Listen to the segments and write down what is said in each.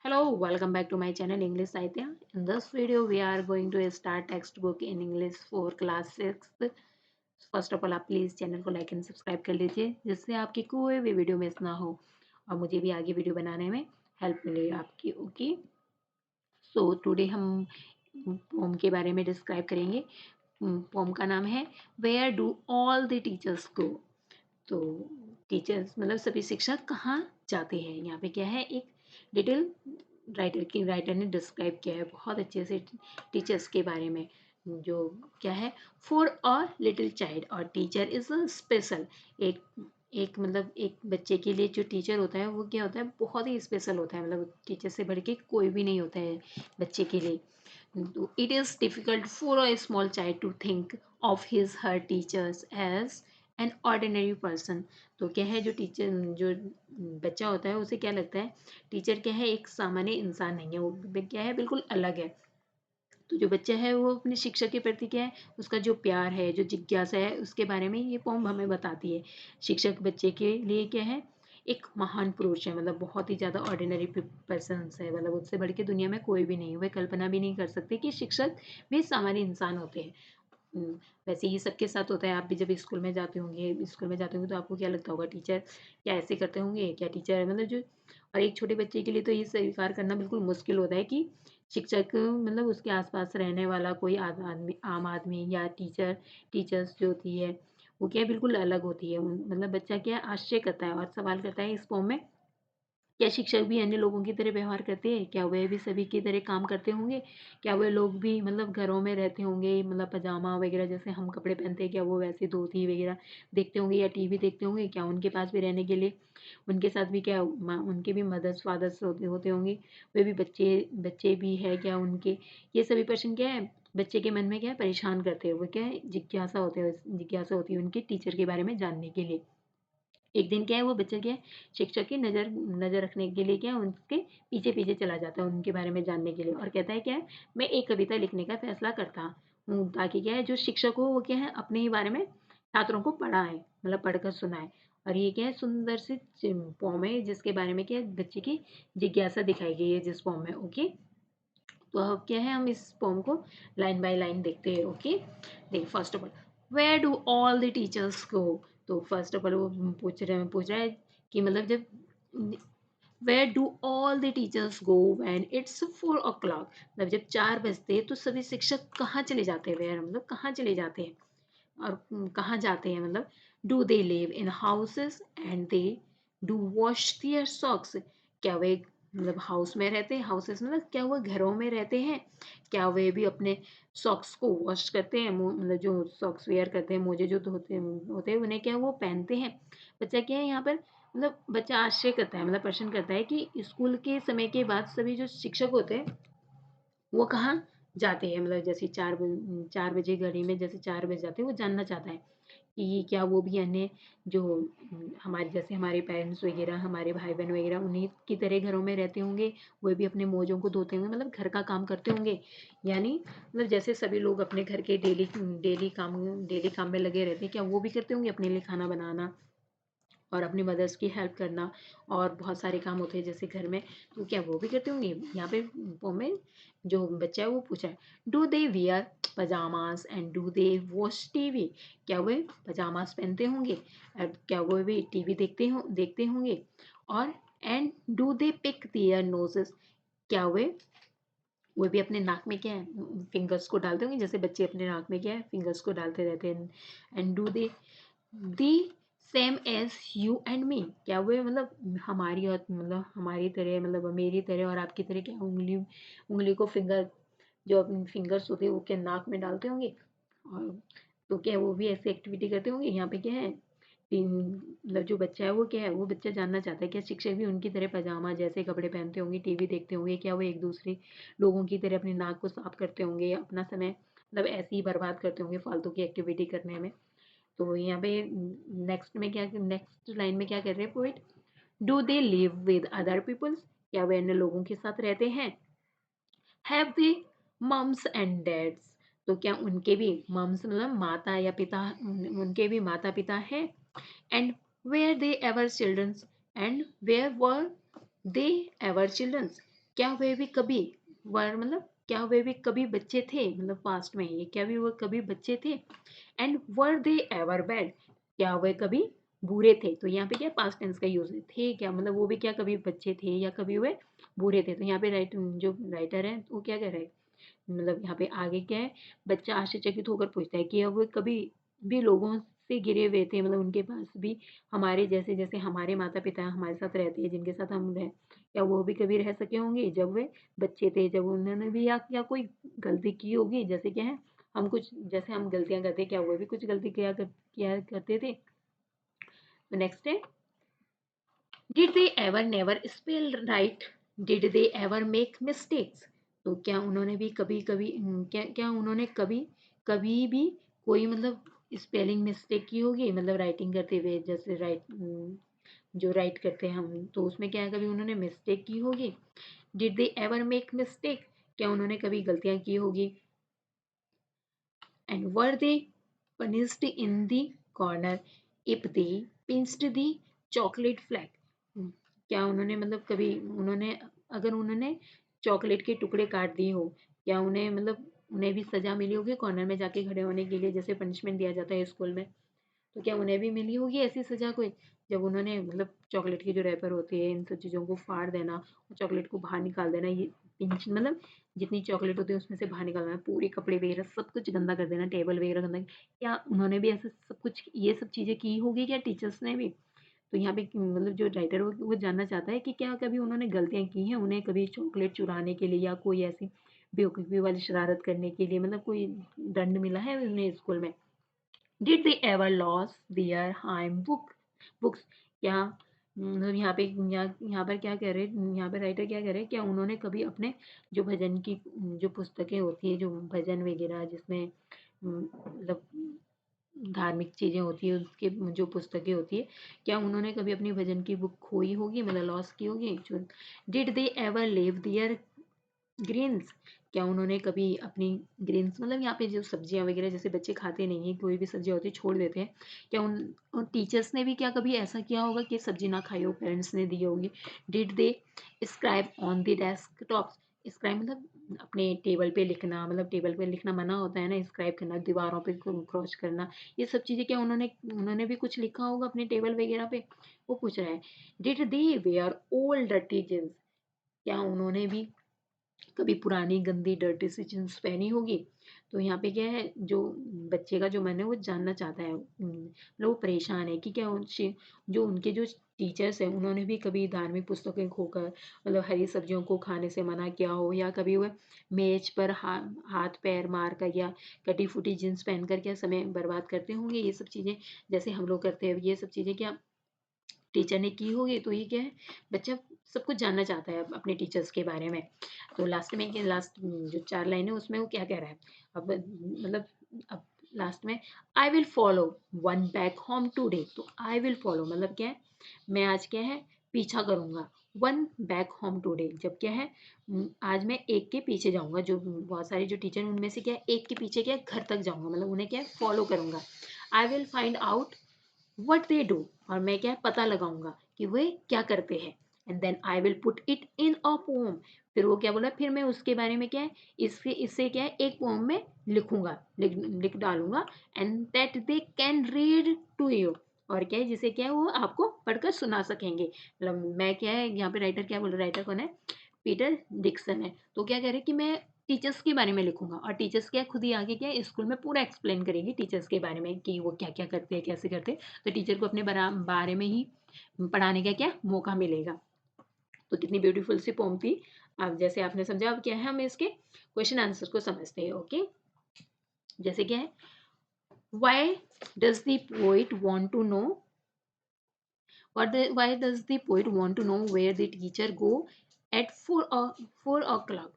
Hello, welcome back to my channel English Saitya. In this video, we are going to start textbook in English for class 6th. First of all आप please channel को like and subscribe कर लीजिए जिससे आपकी कोई भी video miss ना हो और मुझे भी आगे वीडियो बनाने में हेल्प मिले आपकी। ओके, सो टुडे हम पोम के बारे में डिस्क्राइब करेंगे। पोम का नाम है where do all the teachers go. तो टीचर्स मतलब सभी शिक्षक कहाँ जाते हैं। यहाँ पे क्या है, एक डिटेल राइटर ने डिस्क्राइब किया है बहुत अच्छे से टीचर्स के बारे में। जो क्या है, फॉर अ लिटिल चाइल्ड और टीचर इज अ स्पेशल। एक एक मतलब एक बच्चे के लिए जो टीचर होता है वो क्या होता है, बहुत ही स्पेशल होता है। मतलब टीचर से बढ़ के कोई भी नहीं होता है बच्चे के लिए। It is difficult for a small child to think of his her teachers as an ordinary person। तो क्या है, जो टीचर जो बच्चा होता है उसे क्या लगता है, टीचर क्या है, एक सामान्य इंसान नहीं है, वो क्या है, बिल्कुल अलग है। तो जो बच्चा है वो अपने शिक्षक के प्रति क्या है, उसका जो प्यार है, जो जिज्ञासा है, उसके बारे में ये पोम हमें बताती है। शिक्षक बच्चे के लिए क्या है, एक महान पुरुष है। मतलब बहुत ही ज़्यादा ऑर्डिनरी पर्सन है। मतलब उससे बढ़ के दुनिया में कोई भी नहीं है। वे कल्पना भी नहीं कर सकते कि शिक्षक भी सामान्य इंसान होते हैं। वैसे ही सबके साथ होता है। आप भी जब स्कूल में जाते होंगे तो आपको क्या लगता होगा, टीचर क्या ऐसे करते होंगे, क्या टीचर मतलब जो। और एक छोटे बच्चे के लिए तो ये स्वीकार करना बिल्कुल मुश्किल होता है कि शिक्षक मतलब उसके आसपास रहने वाला कोई आम आदमी या टीचर्स जो होती है वो क्या है, बिल्कुल अलग होती है। मतलब बच्चा क्या आश्चर्य करता है और सवाल करता है इस फॉर्म में, क्या शिक्षक भी अन्य लोगों की तरह व्यवहार करते हैं? क्या वे भी सभी की तरह काम करते होंगे? क्या वे लोग भी मतलब घरों में रहते होंगे, मतलब पजामा वगैरह जैसे हम कपड़े पहनते हैं, क्या वो वैसे धोती वगैरह देखते होंगे या टीवी देखते होंगे? क्या उनके पास भी रहने के लिए उनके साथ भी क्या उनके भी मदर्स फादर्स होते होते होंगे? वे भी बच्चे बच्चे भी है क्या उनके? ये सभी प्रश्न क्या है, बच्चे के मन में क्या है, परेशान करते हैं। वो क्या है, जिज्ञासा होती है उनके टीचर के बारे में जानने के लिए। एक दिन क्या है, वो बच्चा क्या है, शिक्षक की नज़र नज़र रखने के लिए क्या है, उनके पीछे-पीछे चला जाता है उनके बारे में जानने के लिए और कहता है क्या है, मैं एक कविता लिखने का फैसला करता हूँ ताकि क्या है, जो शिक्षक हो वो क्या है, अपने ही बारे में छात्रों को पढ़ाएँ, मतलब पढ़कर सुनाएँ। और ये क्या है, सुंदर सी पोएम है जिसके बारे में क्या है, बच्चे की जिज्ञासा दिखाई गई है जिस पोएम में। ओके, तो अब क्या है, हम इस पोएम को लाइन बाय लाइन देखते हैं। ओके, देखिए first of all, where do all the teachers go. तो फर्स्ट ऑफ ऑल वो पूछ रहा है कि मतलब जब where do all the teachers go when it's 4 o'clock। मतलब जब 4 बजते हैं तो सभी शिक्षक कहाँ चले जाते हैं, वेयर मतलब कहाँ चले जाते हैं और कहाँ जाते हैं। मतलब do they live in houses and they do wash their socks. क्या वे मतलब हाउस में रहते हैं, हाउसेस मतलब क्या वो घरों में रहते हैं? क्या वे भी अपने सॉक्स को वॉश करते हैं? मतलब जो सॉक्स वेयर करते हैं, मोजे जो धोते होते हैं, उन्हें क्या वो पहनते हैं? बच्चा क्या है यहाँ पर, मतलब बच्चा आश्चर्य करता है, मतलब प्रश्न करता है कि स्कूल के समय के बाद सभी जो शिक्षक होते हैं वो कहाँ जाते हैं। मतलब जैसे 4 बजे घड़ी में जैसे 4 बज जाते हैं, वो जानना चाहता है कि क्या वो भी अन्य जो हमारे जैसे हमारे पेरेंट्स वगैरह, हमारे भाई-बहन वगैरह उन्हीं की तरह घरों में रहते होंगे, वो भी अपने मोजों को धोते होंगे, मतलब घर का काम करते होंगे। यानी मतलब जैसे सभी लोग अपने घर के डेली काम में लगे रहते हैं, क्या वो भी करते होंगे अपने लिए खाना बनाना और अपनी मदर्स की हेल्प करना और बहुत सारे काम होते हैं जैसे घर में, तो क्या वो भी करते होंगे? यहाँ पे में जो बच्चा है वो पूछा है, do they wear pyjamas and do they watch TV. क्या वे पजामास पहनते होंगे और क्या वो भी टीवी देखते होंगे? और and do they pick their noses. क्या वो भी अपने नाक में क्या है, फिंगर्स को डालते होंगे जैसे बच्चे अपने नाक में क्या है, फिंगर्स को डालते रहते हैं। And do they the same as you and me. क्या वो मतलब हमारी और मतलब हमारी तरह, मतलब मेरी तरह और आपकी तरह क्या उंगली को फिंगर जो अपने फिंगर्स होते हैं वो क्या नाक में डालते होंगे? और तो क्या वो भी ऐसी एक्टिविटी करते होंगे? यहाँ पे क्या है, मतलब जो बच्चा है वो क्या है, वो बच्चा जानना चाहता है क्या शिक्षक भी उनकी तरह पजामा जैसे कपड़े पहनते होंगे, टीवी देखते होंगे? क्या वो एक दूसरे लोगों की तरह अपनी नाक को साफ करते होंगे या अपना समय मतलब ऐसे ही बर्बाद करते होंगे फालतू की एक्टिविटी करने में? तो यहाँ पे नेक्स्ट लाइन में क्या कर रहे हैं poet, do they live with other peoples. क्या वे अन्य लोगों के साथ रहते हैं? Have they mums and dads. तो क्या उनके भी मम्स मतलब माता या पिता, उनके भी माता पिता हैं? And were they ever childrens and where were they ever childrens. क्या वे भी कभी वर मतलब क्या वे भी कभी बच्चे थे, मतलब पास्ट में ये क्या भी वो कभी बच्चे थे। And were they ever bad, क्या वे कभी बुरे थे। तो यहाँ पे क्या पास्ट टेंस का यूज है, थे क्या मतलब वो भी क्या कभी बच्चे थे या कभी वे बुरे थे। तो यहाँ पे जो राइटर है वो क्या कह रहे हैं, मतलब यहाँ पे आगे क्या है, बच्चा आश्चर्यचकित होकर पूछता है कि अब वो कभी भी लोगों से घिरे हुए थे, मतलब उनके पास भी हमारे जैसे जैसे हमारे माता पिता हमारे साथ रहते हैं जिनके साथ हम रह, क्या वो भी कभी रह सके होंगे जब वे बच्चे थे, जब उन्होंने भी या कोई गलती की होगी, जैसे क्या है हम कुछ जैसे हम गलतियां करते हैं, क्या वो भी कुछ गलती किया करते थे। तो नेक्स्ट है, did they ever never spell right, did they ever make mistakes. तो क्या उन्होंने भी कभी कभी क्या क्या उन्होंने कभी कभी भी कोई मतलब स्पेलिंग मिस्टेक की होगी, मतलब राइटिंग करते हुए, जैसे जो राइट करते हैं हम, तो उसमें क्या है कभी उन्होंने मिस्टेक की होगी। Did they ever make mistake, क्या उन्होंने कभी गलतियां की होगी। And were they punished in the corner if they pinched the chocolate flake। क्या उन्होंने मतलब कभी उन्होंने अगर उन्होंने चॉकलेट के टुकड़े काट दिए हो, क्या उन्हें मतलब उन्हें भी सजा मिली होगी कॉर्नर में जाके खड़े होने के लिए, जैसे पनिशमेंट दिया जाता है स्कूल में। तो क्या उन्हें भी मिली होगी ऐसी सजा कोई, जब उन्होंने मतलब चॉकलेट की जो रैपर होती है इन सब चीज़ों को फाड़ देना, चॉकलेट को बाहर निकाल देना, ये पिंच मतलब जितनी चॉकलेट होती है उसमें से बाहर निकालना, पूरे कपड़े वगैरह सब कुछ गंदा कर देना, टेबल वगैरह गंदा, क्या उन्होंने भी ऐसा सब कुछ ये सब चीज़ें की होगी क्या टीचर्स ने भी। तो यहाँ पे मतलब जो राइटर वो जानना चाहता है कि क्या कभी उन्होंने गलतियाँ की हैं, उन्हें कभी चॉकलेट चुराने के लिए या कोई ऐसी बेवकूफ़ी वाली शरारत करने के लिए मतलब कोई दंड मिला है उन्हें स्कूल में। Did they ever lose their hymn books, क्या मतलब यहाँ पर क्या कह रहे हैं, यहाँ पर राइटर क्या कह रहे हैं, क्या उन्होंने कभी अपने जो भजन की जो पुस्तकें होती है, जो भजन वगैरह जिसमें मतलब धार्मिक चीज़ें होती है उसके जो पुस्तकें होती है, क्या उन्होंने कभी अपनी भजन की बुक खोई होगी, मतलब लॉस की होगी। Did they ever leave their greens, क्या उन्होंने कभी अपनी ग्रेन्स मतलब यहाँ पे जो सब्जियां वगैरह जैसे बच्चे खाते नहीं है, कोई भी सब्जी होती है छोड़ देते हैं, क्या उन टीचर्स ने भी क्या कभी ऐसा किया होगा कि सब्जी ना खाई हो, पेरेंट्स ने दी होगी। Did they scribe on the desktop, scribe मतलब अपने टेबल पे लिखना, मतलब टेबल पे लिखना मना होता है ना, स्क्राइब करना दीवारों पे क्रॉच करना, ये सब चीज़ें क्या उन्होंने उन्होंने भी कुछ लिखा होगा अपने टेबल वगैरह पे, वो पूछ रहा है। Did they wear old dirty jeans, क्या उन्होंने भी कभी पुरानी गंदी डर्टी सी जींस पहनी होगी। तो यहाँ पे क्या है, जो बच्चे का जो मन है वो जानना चाहता है, मतलब वो परेशान है कि क्या उनसे जो उनके जो टीचर्स हैं उन्होंने भी कभी धार्मिक पुस्तकें खोकर मतलब हरी सब्जियों को खाने से मना किया हो, या कभी वह मेज पर हाथ पैर मार कर या कटी फूटी जींस पहनकर क्या समय बर्बाद करते होंगे, ये सब चीज़ें जैसे हम लोग करते हैं, ये सब चीज़ें क्या टीचर ने की होगी। तो ये क्या है, बच्चा सब कुछ जानना चाहता है अपने टीचर्स के बारे में। तो लास्ट में क्या, लास्ट जो 4 लाइन है उसमें वो क्या कह रहा है, अब मतलब अब लास्ट में I will follow one back home today. तो आई विल फॉलो मतलब क्या है, मैं आज क्या है पीछा करूँगा, वन बैक होम टुडे जब क्या है आज मैं एक के पीछे जाऊँगा, जो बहुत सारे जो टीचर हैं उनमें से क्या है एक के पीछे क्या है घर तक जाऊँगा, मतलब उन्हें क्या है फॉलो करूँगा। I will find out what they do, और मैं क्या पता लगाऊंगा कि वे क्या करते हैं। And then I will put it in a poem, फिर वो क्या बोला, फिर मैं उसके बारे में क्या है इससे इससे क्या है एक पोम में लिखूंगा, लिख डालूंगा। And that they can read to you, और क्या है जिसे क्या है वो आपको पढ़कर सुना सकेंगे। मतलब मैं क्या है यहाँ पे राइटर क्या बोल रहा है, राइटर कौन है, पीटर डिक्सन है। तो क्या कह रहे हैं कि मैं टीचर्स के बारे में लिखूंगा, और टीचर्स क्या खुद ही आगे क्या स्कूल में पूरा एक्सप्लेन करेगी टीचर्स के बारे में कि वो क्या क्या करते हैं कैसे करते हैं। तो टीचर को अपने बारे में ही पढ़ाने का क्या मौका मिलेगा। तो कितनी ब्यूटीफुल सी पोम थी। अब जैसे आपने समझा, अब क्या है हम इसके क्वेश्चन आंसर को समझते हैं। ओके, जैसे क्या है, why does the poet want to know, why does the poet want to know where the teacher go at 4 o'clock।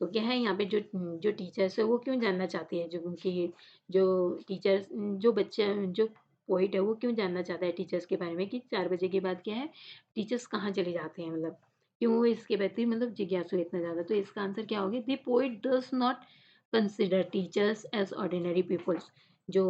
तो क्या है यहाँ पे जो जो टीचर्स है वो क्यों जानना चाहती है, जो उनकी जो टीचर्स जो बच्चा जो पोइट है वो क्यों जानना चाहता है टीचर्स के बारे में कि 4 बजे के बाद क्या है टीचर्स कहाँ चले जाते हैं, मतलब क्यों वो इसके प्रति मतलब जिज्ञासु है इतना ज़्यादा। तो इसका आंसर क्या होगा, the poet does not consider teachers as ordinary peoples. जो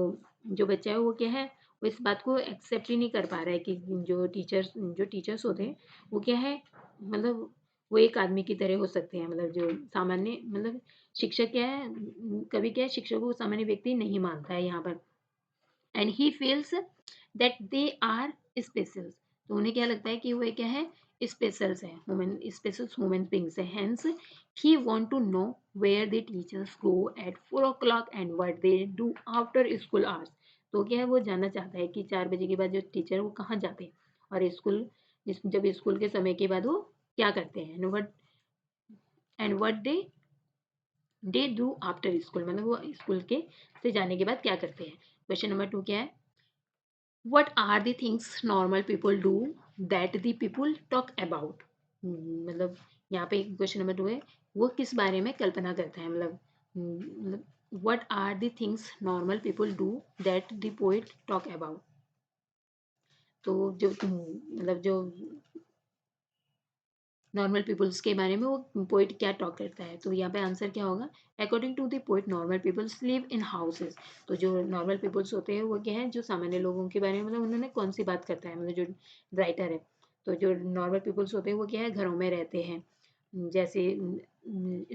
जो बच्चा है वो क्या है वो इस बात को एक्सेप्ट ही नहीं कर पा रहा है कि जो टीचर्स होते हैं वो क्या है मतलब वो एक आदमी की तरह हो सकते हैं, मतलब जो सामान्य, मतलब शिक्षक क्या है, कभी क्या है, शिक्षक को सामान्य व्यक्ति नहीं मानता है यहाँ पर। And he feels that they are special, तो उन्हें क्या लगता है कि वो क्या है, स्पेशल्स है, ह्यूमन स्पेशल ह्यूमन बींग्स है। Hence he want to know where the teachers go at 4 o'clock and what they do after school hours. तो क्या है, वो जानना चाहता है कि 4 बजे के बाद जो टीचर वो कहाँ जाते हैं, और स्कूल जब स्कूल के समय के बाद वो क्या करते हैं, and what they do after school, मतलब वो स्कूल के से जाने के बाद क्या करते हैं। क्वेश्चन नंबर 2 क्या है, what are the things normal people do that the people talk about। मतलब यहाँ पे क्वेश्चन नंबर 2 है, वो किस बारे में कल्पना करता है, मतलब what are the things normal people do that the poet talk about। तो जो मतलब जो नॉर्मल पीपल्स के बारे में वो पोइट क्या टॉक करता है, तो यहाँ पे आंसर क्या होगा, according to the poet normal peoples live in houses. तो जो नॉर्मल पीपल्स होते हैं वो क्या है, जो सामान्य लोगों के बारे में, मतलब उन्होंने कौन सी बात करता है, मतलब जो राइटर है, तो जो नॉर्मल पीपल्स होते हैं वो क्या है, घरों में रहते हैं, जैसे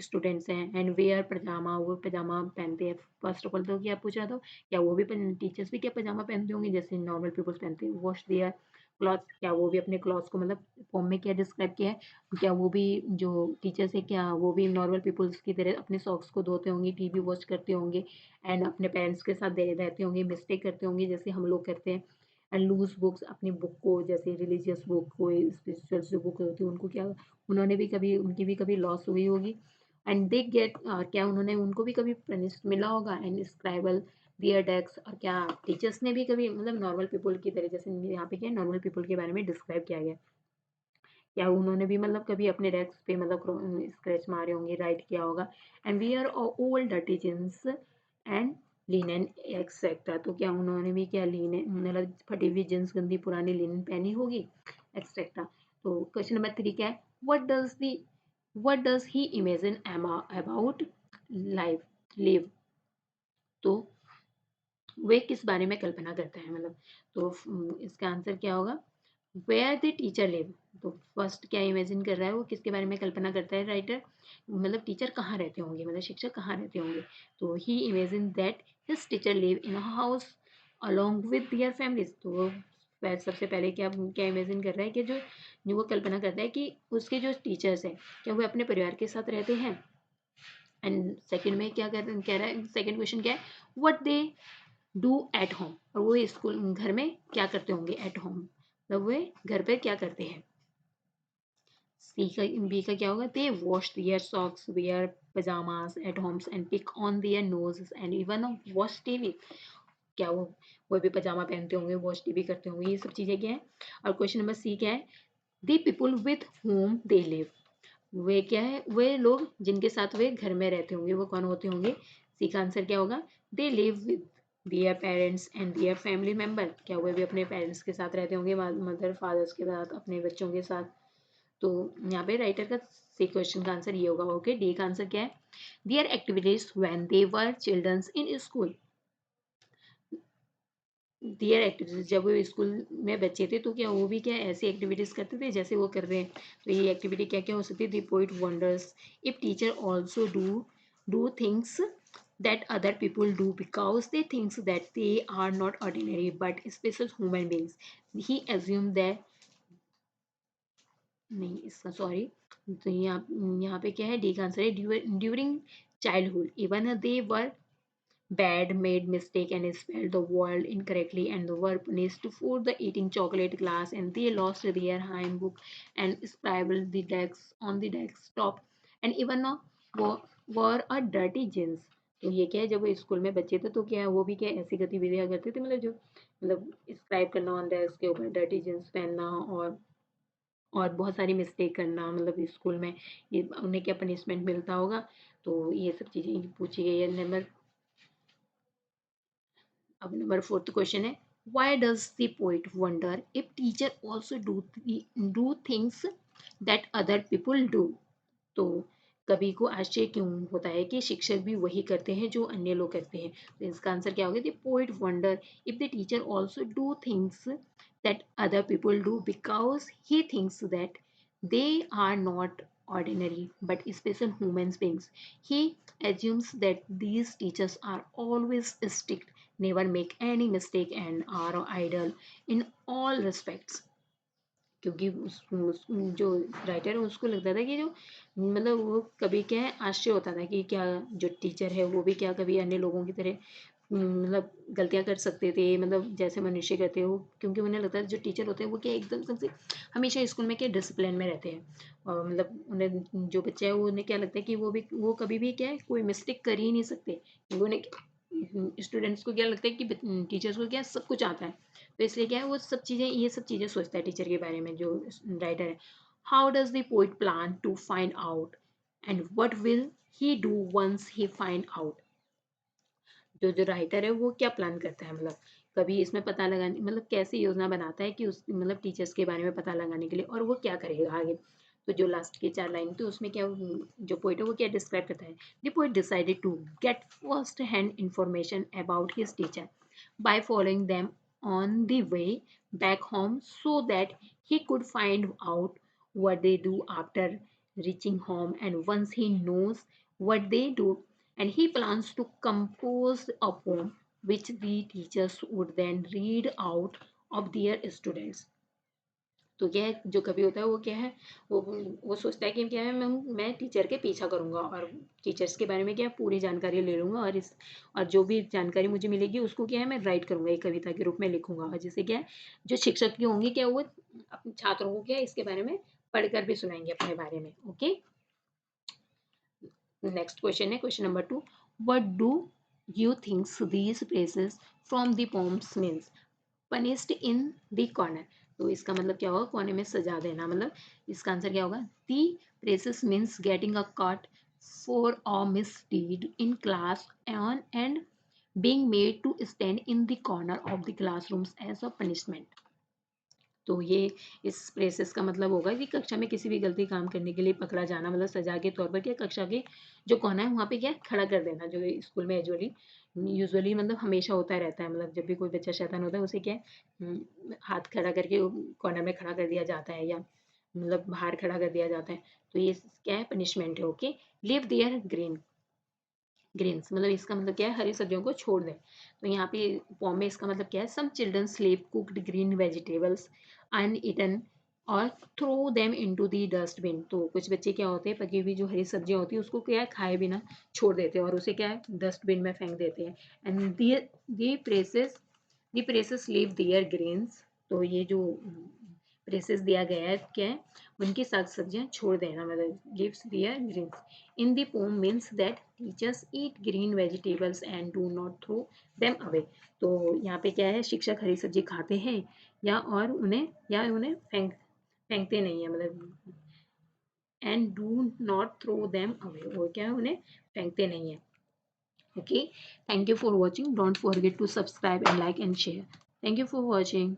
स्टूडेंट्स हैं, एंड वेयर पजामा, वो पजामा पहनते हैं। फर्स्ट ऑफ ऑल तो क्या पूछा, तो क्या वो भी टीचर्स भी क्या पजामा पहनते होंगे जैसे नॉर्मल पीपल्स पहनते हैं। वॉश देयर क्लॉथ, क्या वो भी अपने क्लॉथ्स को, मतलब फॉर्म में क्या डिस्क्राइब किया है, क्या वो भी जो टीचर्स है, क्या वो भी नॉर्मल पीपल्स की तरह अपने सॉक्स को धोते होंगे, टीवी वॉच करते होंगे, एंड अपने पेरेंट्स के साथ रहते होंगे, मिस्टेक करते होंगे जैसे हम लोग करते हैं, एंड लूज बुक्स, अपनी बुक को, जैसे रिलीजियस बुक को, स्पिरिचुअल जो बुक होती है उनको क्या, उन्होंने भी कभी, उनकी भी कभी लॉस हुई होगी, एंड दे गेट, क्या उन्होंने, उनको भी कभी पनिश मिला होगा, एंड स्क्राइबल दियर डेस्क, और क्या टीचर्स ने भी कभी, मतलब नॉर्मल पीपल की तरह, जैसे यहाँ पे क्या नॉर्मल पीपल के बारे में डिस्क्राइब किया गया, क्या उन्होंने भी मतलब कभी अपने डेस्क पे मतलब स्क्रैच मारे होंगे, राइट किया होगा, and we are old dirty jeans and linen etcetera, तो क्या उन्होंने भी क्या लिनन, मतलब फटी हुई जींस, गंदी पुरानी लिनन पहनी होगी, एक्सेट्रा। तो क्वेश्चन नंबर 3 क्या है, what does he imagine about life live, तो वे किस बारे में कल्पना करता है, मतलब तो इसका आंसर क्या होगा, वेयर द टीचर लिव। तो फर्स्ट क्या इमेजिन कर रहा है, वो किसके बारे में कल्पना करता है राइटर, मतलब टीचर कहाँ रहते होंगे, मतलब शिक्षक कहाँ रहते होंगे, तो he imagine that his teacher live in a house along with their families. तो वो सबसे पहले क्या क्या इमेजिन कर रहा है कि जो जो वो कल्पना करता है कि उसके जो टीचर्स हैं क्या वो अपने परिवार के साथ रहते हैं, एंड सेकंड में क्या कह रहा है, सेकंड क्वेश्चन क्या है, what they do at home, और वो स्कूल घर में क्या करते होंगे, एट होम मतलब वे घर पे क्या करते हैं। बी का क्या होगा, they wash their socks, wear pyjamas at homes and pick on their nose and even watch TV. क्या वो भी पजामा पहनते होंगे, वॉच टीवी करते होंगे, ये सब चीजें क्या है। और क्वेश्चन नंबर सी क्या है, the people with home they live, वे क्या है, वे लोग जिनके साथ वे घर में रहते होंगे वो कौन होते होंगे। सी का आंसर क्या होगा, they live with their parents and their family member, क्या वे भी अपने पेरेंट्स के साथ रहते होंगे, मदर फादर्स के साथ, अपने बच्चों के साथ। तो यहाँ पे राइटर का सी क्वेश्चन का आंसर ये होगा। ओके, डी का आंसर क्या है, their activities when they were childrens in school, their activities जब वो स्कूल में बच्चे थे तो क्या वो भी क्या ऐसी एक्टिविटीज करते थे जैसे वो कर रहे हैं। तो ये एक्टिविटी क्या क्या हो सकती है, the poet wonders if teacher also do things that other people do because they thinks that they are not ordinary but special human beings, he assumed that, नहीं इसका सॉरी, तो यहाँ पे क्या है, डी का आंसर है during childhood even they were bad, made mistake and spelled the word incorrectly and were punished for the eating chocolate glass and they lost their hymn book and scribbled the decks on the desktop and even were a dirty jeans। तो ये क्या है, जब वो school में बच्चे थे तो क्या है वो भी क्या ऐसी गतिविधियां करते थे, मतलब जो मतलब स्क्राइब करना ऑन डेस्क के ऊपर, डर्टी जींस पहनना और बहुत सारी मिस्टेक करना, मतलब स्कूल में ये उन्हें क्या पनिशमेंट मिलता होगा। तो ये सब चीजें पूछी गई है। अब नंबर 4th क्वेश्चन है, why does the poet wonder if teacher also do things that other people do. तो कवि को आश्चर्य क्यों होता है कि शिक्षक भी वही करते हैं जो अन्य लोग करते हैं। तो इसका आंसर क्या होगा, the poet wonder if the teacher also do things that other people do because he thinks that they are not ordinary but special human beings. He assumes that these teachers are always strict, never make any mistake, and are idle in all respects. क्योंकि जो writer है उसको लगता था कि जो मतलब वो कभी क्या है आश्चर्य होता था कि क्या जो टीचर है वो भी क्या कभी अन्य लोगों की तरह मतलब गलतियां कर सकते थे, मतलब जैसे मनुष्य करते हो, क्योंकि उन्हें लगता है जो टीचर होते हैं वो क्या एकदम सबसे हमेशा स्कूल में क्या डिसिप्लिन में रहते हैं। और मतलब उन्हें जो बच्चे हैं वो उन्हें क्या लगता है कि वो कभी भी क्या है कोई मिस्टेक कर ही नहीं सकते, क्योंकि उन्हें स्टूडेंट्स को क्या लगता है कि टीचर्स को क्या सब कुछ आता है। तो इसलिए क्या है वो सब चीज़ें ये सब चीज़ें सोचता है टीचर के बारे में जो राइटर है। How does the poet plan to find out and what will he do once he find out. जो राइटर है वो क्या प्लान करता है, मतलब कभी इसमें पता लगाने मतलब कैसे योजना बनाता है कि उस मतलब टीचर्स के बारे में पता लगाने के लिए, और वो क्या करेगा आगे। तो जो लास्ट के 4 लाइन तो उसमें क्या जो पोइट है वो क्या डिस्क्राइब करता है। The poet decided to get first hand information about his teacher by following them on the way back home so that he could find out what they do after reaching home. And once he knows what they do, and he plans to compose a poem which the teachers would then read out of their students. तो यह जो कवि होता है वो क्या है, वो सोचता है कि क्या है मैं टीचर के पीछा करूंगा और टीचर्स के बारे में क्या है पूरी जानकारी ले लूंगा, और जो भी जानकारी मुझे मिलेगी उसको क्या है मैं राइट करूंगा, एक कविता के रूप में लिखूंगा, और जिससे क्या है जो शिक्षक की होंगे क्या वो अपने छात्रों को क्या है इसके बारे में पढ़कर भी सुनाएंगे अपने बारे में। ओके, नेक्स्ट क्वेश्चन है question number 2। What do you thinks these places from the poems means punished in the corner. तो इसका मतलब क्या होगा, कोने में सजा देना, मतलब इसका आंसर क्या होगा। The presses means getting a cut for a misdeed in class on and being made to stand in the corner of the classrooms as a punishment। तो ये इस प्रेसेस का मतलब होगा कि कक्षा में किसी भी गलती काम करने के लिए पकड़ा जाना, मतलब सजा के तौर पर क्या कक्षा के जो कोना है वहाँ पे क्या खड़ा कर देना, जो स्कूल में यूजुअली मतलब हमेशा होता रहता है, मतलब जब भी कोई बच्चा शैतान होता है उसे क्या हाथ खड़ा करके कॉर्नर में खड़ा कर दिया जाता है, या मतलब बाहर खड़ा कर दिया जाता है। तो ये क्या है पनिशमेंट है। ओके, लिव देयर ग्रीन्स मतलब इसका मतलब क्या है हरी सब्जियों को छोड़ दें। तो यहाँ पे फॉर्म में इसका मतलब क्या है, some children sleep cooked green vegetables uneaten और throw them into the dustbin. तो कुछ बच्चे क्या होते हैं पकी हुई जो हरी सब्जियां होती है उसको क्या है खाए बिना छोड़ देते हैं और उसे क्या है डस्टबिन में फेंक देते हैं। And the presses the presses leave their greens. तो ये जो प्रेसेस दिया गया है क्या है उनकी साग सब्जियां छोड़ देना, मतलब gives their greens in the poem means that teachers eat green vegetables and do not throw them away. तो यहाँ पे क्या है शिक्षक हरी सब्जी खाते हैं या उन्हें फेंकते नहीं है, मतलब and do not throw them away, और क्या है उन्हें फेंकते नहीं है। Okay, thank you for watching, don't forget to subscribe and like and share. Thank you for watching.